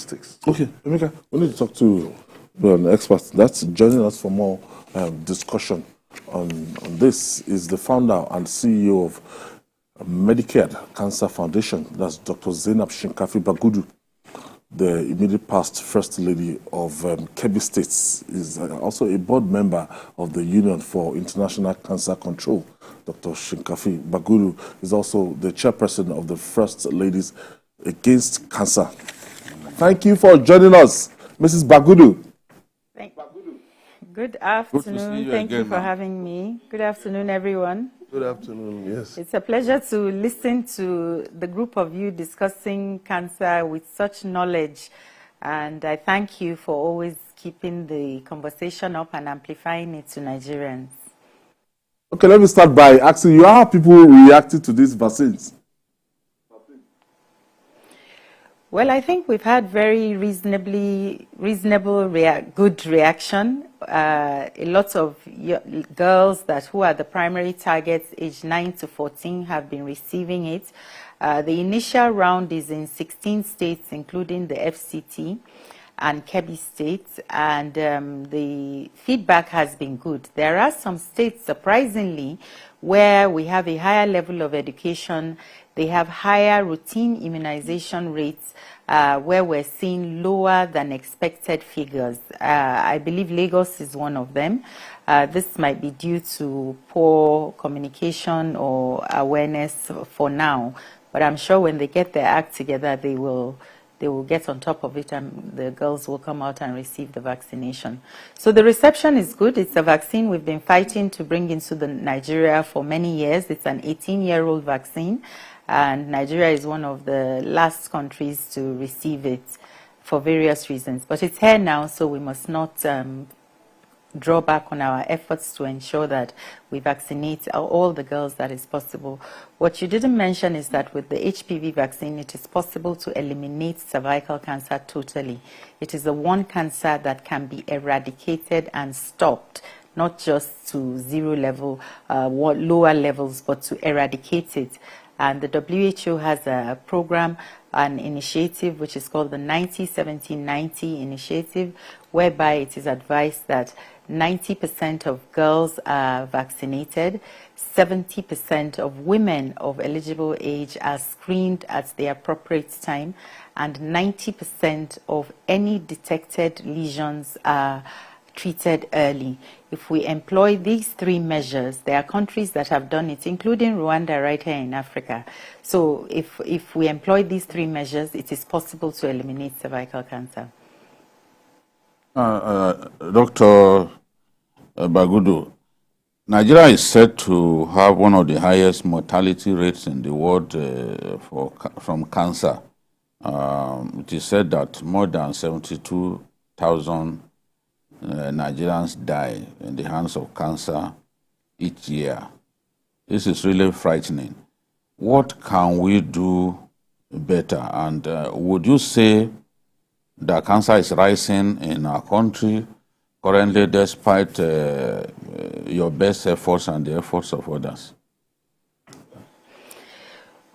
diagnostics. Okay, Emeka, we need to talk to an expert that's joining us for more discussion on this. Is the founder and CEO of Medicare Cancer Foundation. That's Dr. Zainab Shinkafi-Bagudu, the immediate past First Lady of Kebbi State, is also a board member of the Union for International Cancer Control. Dr. Shinkafi-Bagudu is also the chairperson of the First Ladies Against Cancer. Thank you for joining us, Mrs. Bagudu. Good afternoon. Thank you for having me. Good afternoon, everyone. Good afternoon, yes. It's a pleasure to listen to the group of you discussing cancer with such knowledge. And I thank you for always keeping the conversation up and amplifying it to Nigerians. Okay, let me start by asking you, how people reacted to these vaccines? Well, I think we've had very good reaction. A lot of girls who are the primary targets, aged 9 to 14, have been receiving it. The initial round is in 16 states, including the FCT and Kebbi State, and the feedback has been good. There are some states, surprisingly, where we have a higher level of education. They have higher routine immunization rates, where we're seeing lower than expected figures. I believe Lagos is one of them. This might be due to poor communication or awareness for now, but I'm sure when they get their act together, they will get on top of it, and the girls will come out and receive the vaccination. So the reception is good. It's a vaccine we've been fighting to bring into Nigeria for many years. It's an 18-year-old vaccine, and Nigeria is one of the last countries to receive it for various reasons. But it's here now, so we must not draw back on our efforts to ensure that we vaccinate all the girls that is possible. What you didn't mention is that with the HPV vaccine, it is possible to eliminate cervical cancer totally. It is the one cancer that can be eradicated and stopped, not just to zero level, lower levels, but to eradicate it. And the WHO has a program, an initiative, which is called the 90-70-90 initiative, whereby it is advised that 90% of girls are vaccinated, 70% of women of eligible age are screened at the appropriate time, and 90% of any detected lesions are treated early. If we employ these three measures, there are countries that have done it, including Rwanda right here in Africa. So if we employ these three measures, it is possible to eliminate cervical cancer. Dr. Bagudu, Nigeria is said to have one of the highest mortality rates in the world from cancer. It is said that more than 72,000 Nigerians die in the hands of cancer each year. This is really frightening. What can we do better? And would you say that cancer is rising in our country currently, despite your best efforts and the efforts of others?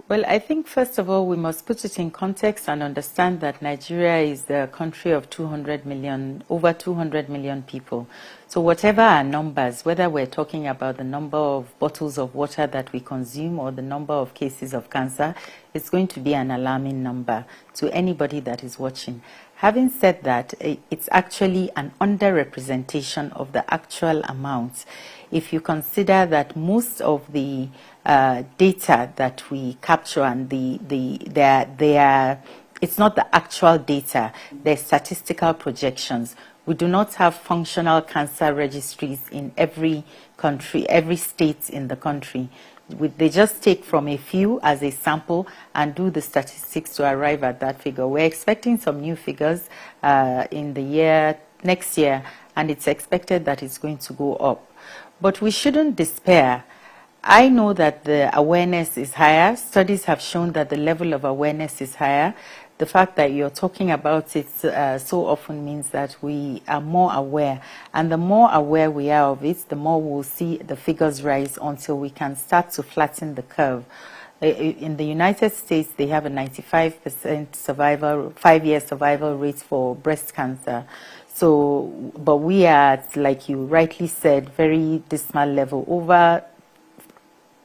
Well, I think first of all, we must put it in context and understand that Nigeria is a country of 200 million, over 200 million people. So whatever our numbers, whether we're talking about the number of bottles of water that we consume or the number of cases of cancer, it's going to be an alarming number to anybody that is watching. Having said that, it's actually an underrepresentation of the actual amounts. If you consider that most of the data that we capture and it's not the actual data, they're statistical projections. We do not have functional cancer registries in every country, every state in the country. They just take from a few as a sample and do the statistics to arrive at that figure. We're expecting some new figures in the next year, and it's expected that it's going to go up. But we shouldn't despair. I know that the awareness is higher. Studies have shown that the level of awareness is higher. The fact that you're talking about it so often means that we are more aware. And the more aware we are of it, the more we'll see the figures rise until we can start to flatten the curve. In the United States, they have a 95% survival, 5-year survival rate for breast cancer. So, but we are, at, like you rightly said, very dismal level. Over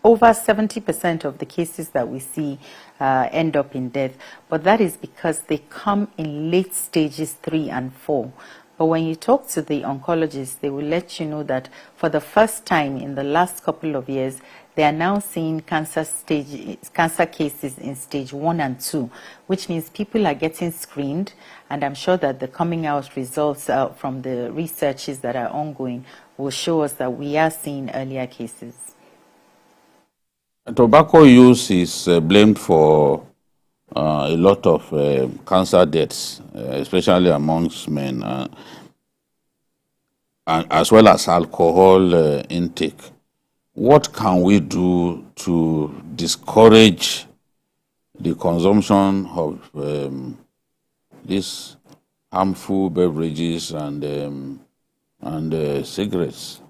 70% of the cases that we see end up in death. But that is because they come in late stages 3 and 4. But when you talk to the oncologists, they will let you know that for the first time in the last couple of years, they are now seeing cancer cases in stage 1 and 2, which means people are getting screened, and I'm sure that the coming out results from the researches that are ongoing will show us that we are seeing earlier cases. Tobacco use is blamed for a lot of cancer deaths, especially amongst men, and as well as alcohol intake. What can we do to discourage the consumption of these harmful beverages and cigarettes?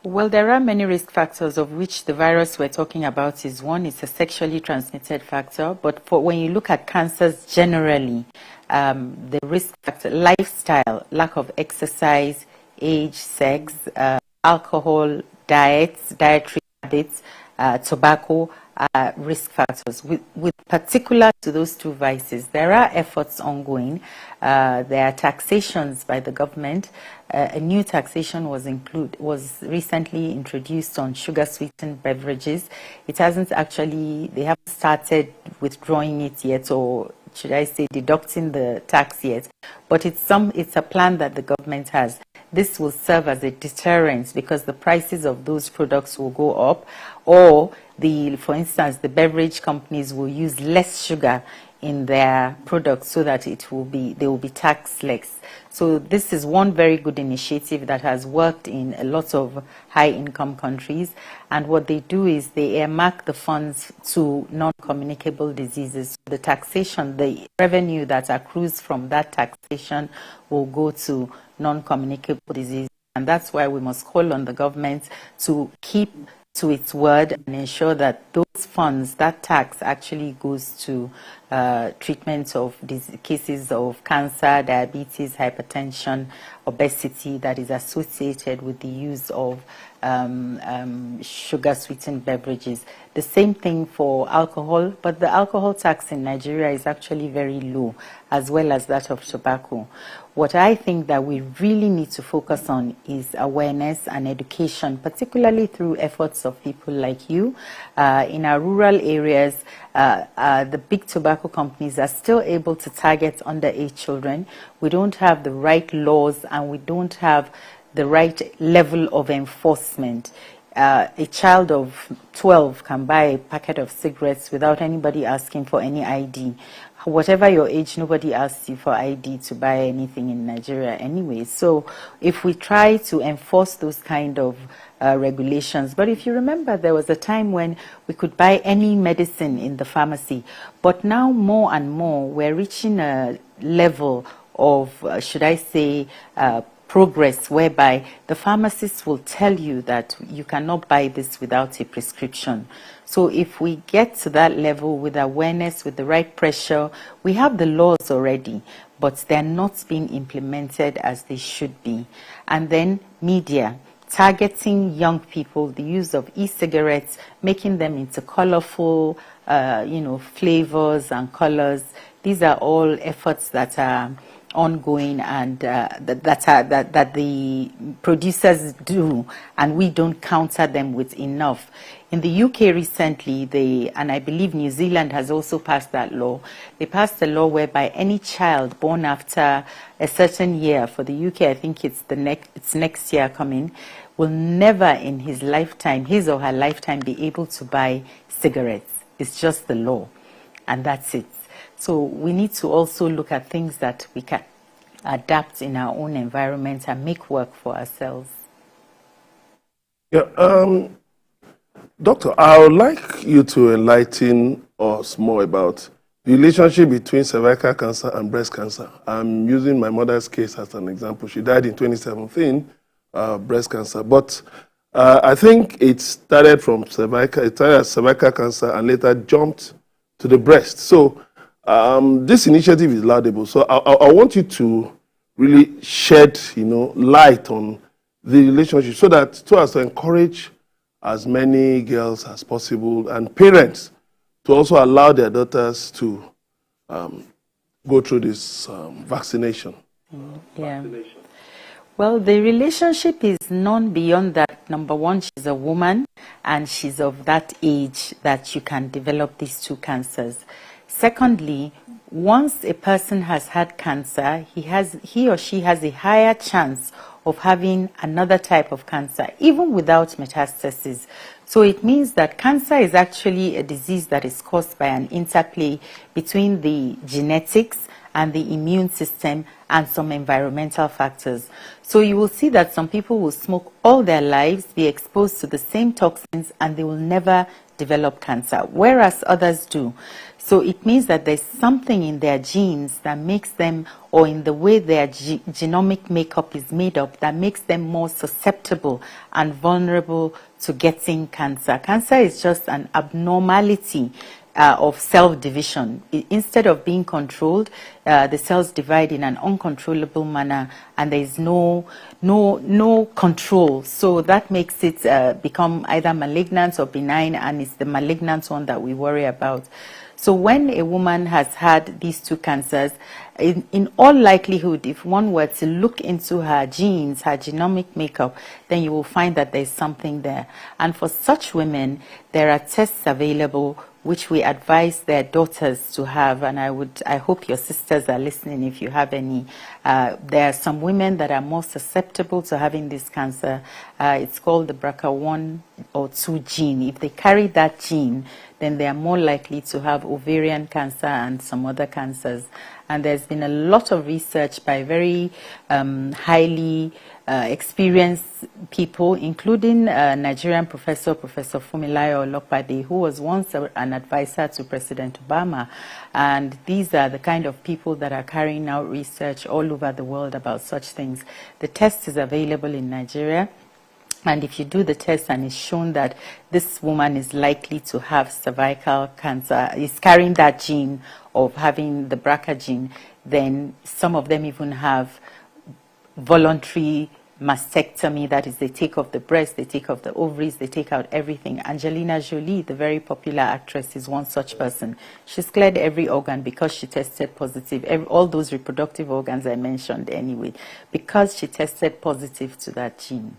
Well, there are many risk factors, of which the virus we're talking about is one. It's a sexually transmitted factor. But when you look at cancers generally, the risk factor, lifestyle, lack of exercise, age, sex, alcohol, dietary habits, tobacco are risk factors. With particular to those two vices, there are efforts ongoing. There are taxations by the government. A new taxation was recently introduced on sugar-sweetened beverages. It hasn't actually, they haven't started withdrawing it yet, or should I say deducting the tax yet, but it's a plan that the government has. This will serve as a deterrent because the prices of those products will go up, or for instance, the beverage companies will use less sugar in their products so that they will be taxed less. So this is one very good initiative that has worked in a lot of high-income countries. And what they do is they earmark the funds to non-communicable diseases. The taxation, the revenue that accrues from that taxation will go to non-communicable diseases. And that's why we must call on the government to keep to its word and ensure that those funds, that tax actually goes to treatment of these cases of cancer, diabetes, hypertension, obesity that is associated with the use of sugar-sweetened beverages. The same thing for alcohol, but the alcohol tax in Nigeria is actually very low, as well as that of tobacco. What I think that we really need to focus on is awareness and education, particularly through efforts of people like you. In our rural areas, the big tobacco companies are still able to target underage children. We don't have the right laws and we don't have the right level of enforcement. A child of 12 can buy a packet of cigarettes without anybody asking for any ID. Whatever your age, nobody asks you for ID to buy anything in Nigeria anyway. So if we try to enforce those kind of regulations, but if you remember, there was a time when we could buy any medicine in the pharmacy, but now more and more we're reaching a level of, should I say, progress whereby the pharmacist will tell you that you cannot buy this without a prescription. So if we get to that level with awareness, with the right pressure, we have the laws already, but they're not being implemented as they should be. And then media, targeting young people, the use of e-cigarettes, making them into colorful, flavors and colors. These are all efforts that are ongoing and that the producers do, and we don't counter them with enough. In the UK recently, and I believe New Zealand has also passed that law. They passed a law whereby any child born after a certain year, for the UK I think it's next year coming, will never in his or her lifetime, be able to buy cigarettes. It's just the law, and that's it. So we need to also look at things that we can adapt in our own environment and make work for ourselves. Yeah, Doctor, I would like you to enlighten us more about the relationship between cervical cancer and breast cancer. I'm using my mother's case as an example. She died in 2017, breast cancer. But I think it started from cervical, it started as cervical cancer and later jumped to the breast. So this initiative is laudable. So I want you to really shed, light on the relationship so as to encourage as many girls as possible and parents to also allow their daughters to go through this vaccination. Yeah. Well, the relationship is none beyond that. Number one, she's a woman and she's of that age that you can develop these two cancers. Secondly, once a person has had cancer, he or she has a higher chance of having another type of cancer, even without metastasis. So it means that cancer is actually a disease that is caused by an interplay between the genetics and the immune system and some environmental factors. So you will see that some people will smoke all their lives, be exposed to the same toxins, and they will never develop cancer, whereas others do. So it means that there's something in their genes that makes them, or in the way their genomic makeup is made up, that makes them more susceptible and vulnerable to getting cancer. Cancer is just an abnormality of cell division. Instead of being controlled, the cells divide in an uncontrollable manner, and there is no control. So that makes it become either malignant or benign, and it's the malignant one that we worry about. So when a woman has had these two cancers, in all likelihood, if one were to look into her genes, her genomic makeup, then you will find that there's something there. And for such women, there are tests available which we advise their daughters to have, and I hope your sisters are listening if you have any. There are some women that are more susceptible to having this cancer. It's called the BRCA1 or 2 gene. If they carry that gene, then they are more likely to have ovarian cancer and some other cancers. And there's been a lot of research by very highly experienced people, including Nigerian Professor Fumilayo Olopade, who was once an advisor to President Obama. And these are the kind of people that are carrying out research all over the world about such things. The test is available in Nigeria. And if you do the test and it's shown that this woman is likely to have cervical cancer, is carrying that gene of having the BRCA gene, then some of them even have voluntary mastectomy, that is, they take off the breast, they take off the ovaries, they take out everything. Angelina Jolie, the very popular actress, is one such person. She's cleared every organ because she tested positive, all those reproductive organs I mentioned anyway, because she tested positive to that gene.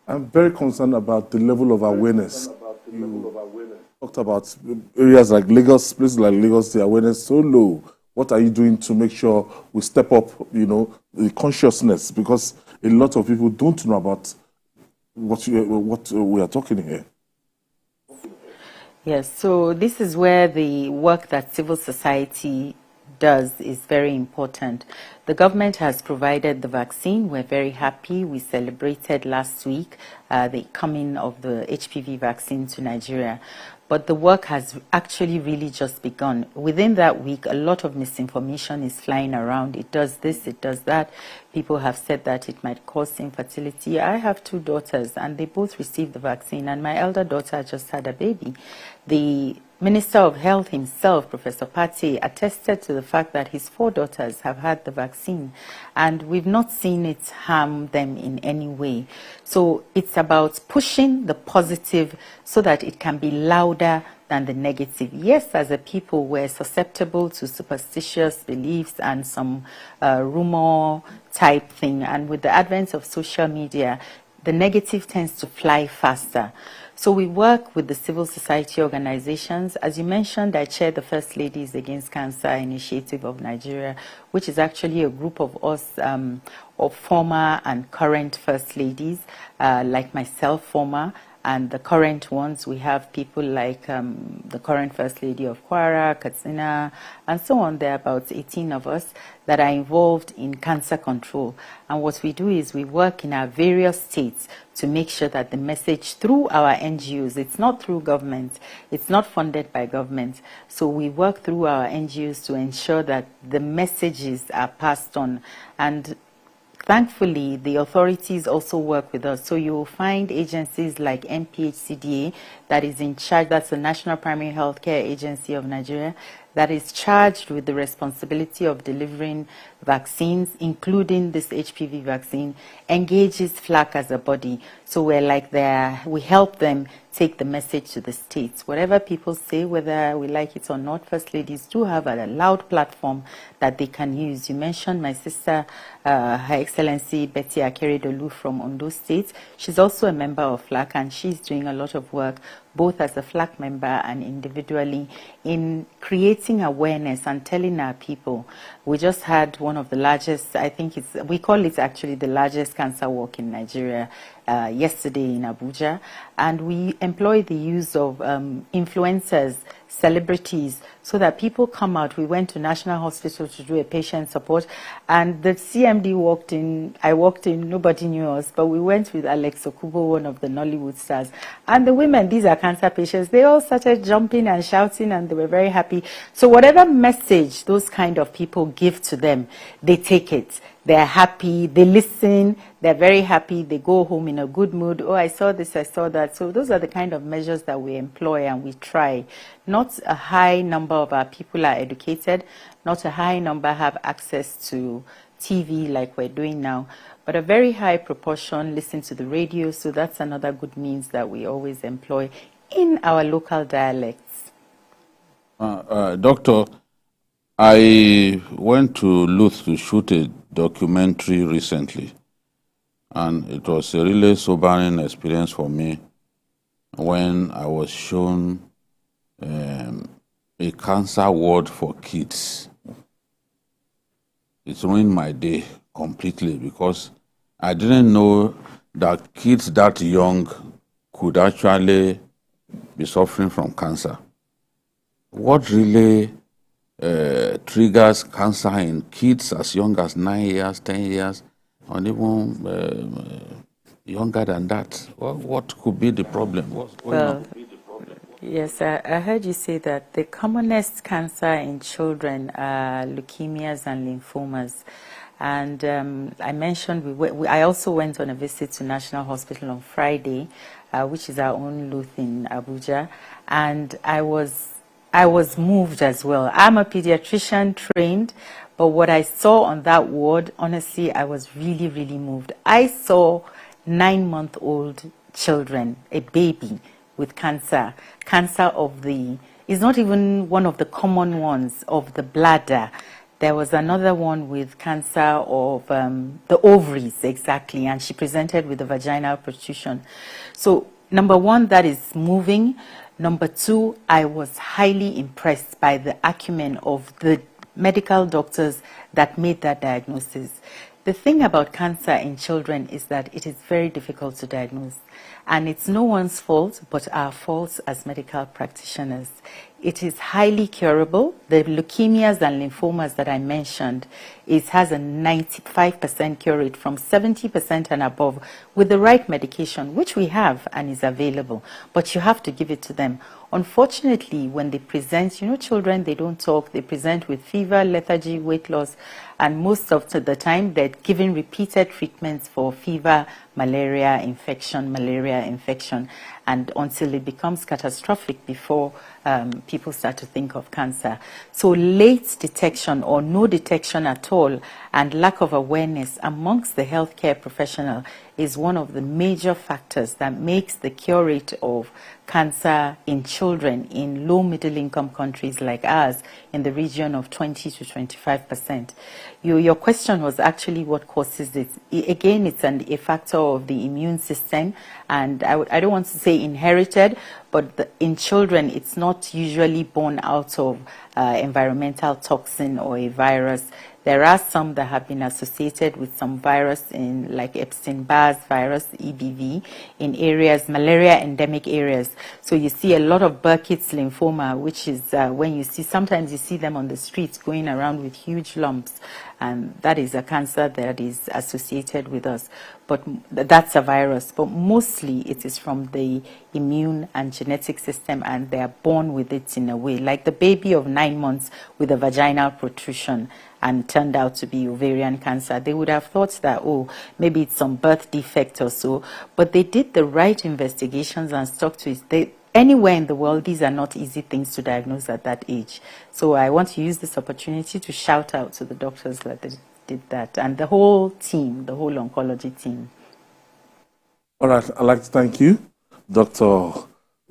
I'm very concerned about the level of awareness. You talked about areas like Lagos, places like Lagos, the awareness is so low. What are you doing to make sure we step up, the consciousness? Because a lot of people don't know about what we are talking here. Yes, so this is where the work that civil society does is very important. The government has provided the vaccine. We're very happy. We celebrated last week the coming of the HPV vaccine to Nigeria. But the work has actually really just begun. Within that week, a lot of misinformation is flying around. It does this, it does that. People have said that it might cause infertility. I have 2 daughters, and they both received the vaccine, and my elder daughter just had a baby. The Minister of Health himself, Professor Pate, attested to the fact that his 4 daughters have had the vaccine, and we've not seen it harm them in any way. So it's about pushing the positive so that it can be louder than the negative. Yes, as a people, we're susceptible to superstitious beliefs and some rumor type thing, and with the advent of social media, the negative tends to fly faster. So we work with the civil society organizations. As you mentioned, I chair the First Ladies Against Cancer Initiative of Nigeria, which is actually a group of us, of former and current First Ladies, like myself, former, and the current ones. We have people like the current First Lady of Kwara, Katsina, and so on. There are about 18 of us that are involved in cancer control. And what we do is we work in our various states to make sure that the message through our NGOs, it's not through government, it's not funded by government. So we work through our NGOs to ensure that the messages are passed on. And thankfully, the authorities also work with us. So you will find agencies like NPHCDA that is in charge, that's the National Primary Healthcare Agency of Nigeria, that is charged with the responsibility of delivering vaccines, including this HPV vaccine, engages FLAC as a body. So we're like there, we help them take the message to the states. Whatever people say, whether we like it or not, First Ladies do have a loud platform that they can use. You mentioned my sister, Her Excellency Betty Akeredolu from Ondo State. She's also a member of FLAC, and she's doing a lot of work, both as a FLAC member and individually, in creating awareness and telling our people. We just had one of the largest, I think we call it actually the largest cancer walk in Nigeria yesterday in Abuja, and we employ the use of influencers, celebrities, so that people come out. We went to National Hospital to do a patient support, and the CMD walked in, I walked in, nobody knew us, but we went with Alex Okubo, one of the Nollywood stars, and the women, these are cancer patients, they all started jumping and shouting, and they were very happy. So whatever message those kind of people give to them, they take it. They're happy, they listen, they're very happy, they go home in a good mood. Oh, I saw this, I saw that. So those are the kind of measures that we employ and we try. Not a high number of our people are educated, not a high number have access to TV like we're doing now, but a very high proportion listen to the radio. So that's another good means that we always employ in our local dialects. Doctor, I went to Luth to shoot a documentary recently, and it was a really sobering experience for me when I was shown a cancer ward for kids. It ruined my day completely because I didn't know that kids that young could actually be suffering from cancer. What really triggers cancer in kids as young as 9 years, 10 years, or even younger than that? What could be the problem? What's going on? Yes, I heard you say that the commonest cancer in children are leukemias and lymphomas. And I mentioned, I also went on a visit to National Hospital on Friday, which is our own Luth in Abuja, and I was moved as well. I'm a pediatrician trained, but what I saw on that ward, honestly, I was really, really moved. I saw 9-month-old children, a baby with cancer of the, it's not even one of the common ones, of the bladder. There was another one with cancer of the ovaries, exactly, and she presented with a vaginal protrusion. So, number one, that is moving. Number two, I was highly impressed by the acumen of the medical doctors that made that diagnosis. The thing about cancer in children is that it is very difficult to diagnose. And it's no one's fault, but our fault as medical practitioners. It is highly curable. The leukemias and lymphomas that I mentioned, it has a 95% cure rate, from 70% and above, with the right medication, which we have and is available. But you have to give it to them. Unfortunately, when they present, you know, children, they don't talk. They present with fever, lethargy, weight loss, and most of the time they're given repeated treatments for fever, malaria infection, and until it becomes catastrophic before people start to think of cancer. So late detection or no detection at all and lack of awareness amongst the healthcare professional is one of the major factors that makes the cure rate of cancer in children in low middle income countries like ours in the region of 20 to 25%. Your question was actually what causes it. Again, it's a factor of the immune system, and I don't want to say inherited, but in children it's not usually born out of environmental toxin or a virus. There are some that have been associated with some virus in like Epstein-Barr virus, EBV, in areas, malaria endemic areas. So you see a lot of Burkitt's lymphoma, which is when you see, sometimes you see them on the streets going around with huge lumps. And that is a cancer that is associated with us. But but that's a virus. But mostly it is from the immune and genetic system, and they are born with it in a way. Like the baby of 9 months with a vaginal protrusion and turned out to be ovarian cancer. They would have thought that, oh, maybe it's some birth defect or so. But they did the right investigations and stuck to it. Anywhere in the world, these are not easy things to diagnose at that age. So I want to use this opportunity to shout out to the doctors that they did that, and the whole team, the whole oncology team. All right, I'd like to thank you, Dr.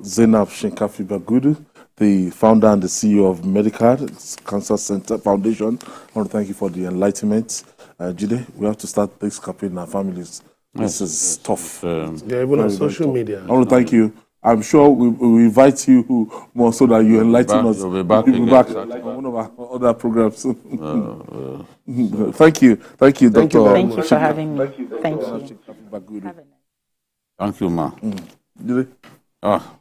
Zainab Shinkafi-Bagudu, the founder and the CEO of Medicard Cancer Center Foundation. I want to thank you for the enlightenment. Jide, we have to start this campaign in our families. This is tough. Yeah, even on social media. I want to thank you. I'm sure we invite you more so that you enlighten us. You'll be back You'll be again. back like on one of our other programs. Thank you, Thank you Dr. very Thank you for having me. Thank you. Bagudu. Have a nice Thank you, ma. Jide? Ah.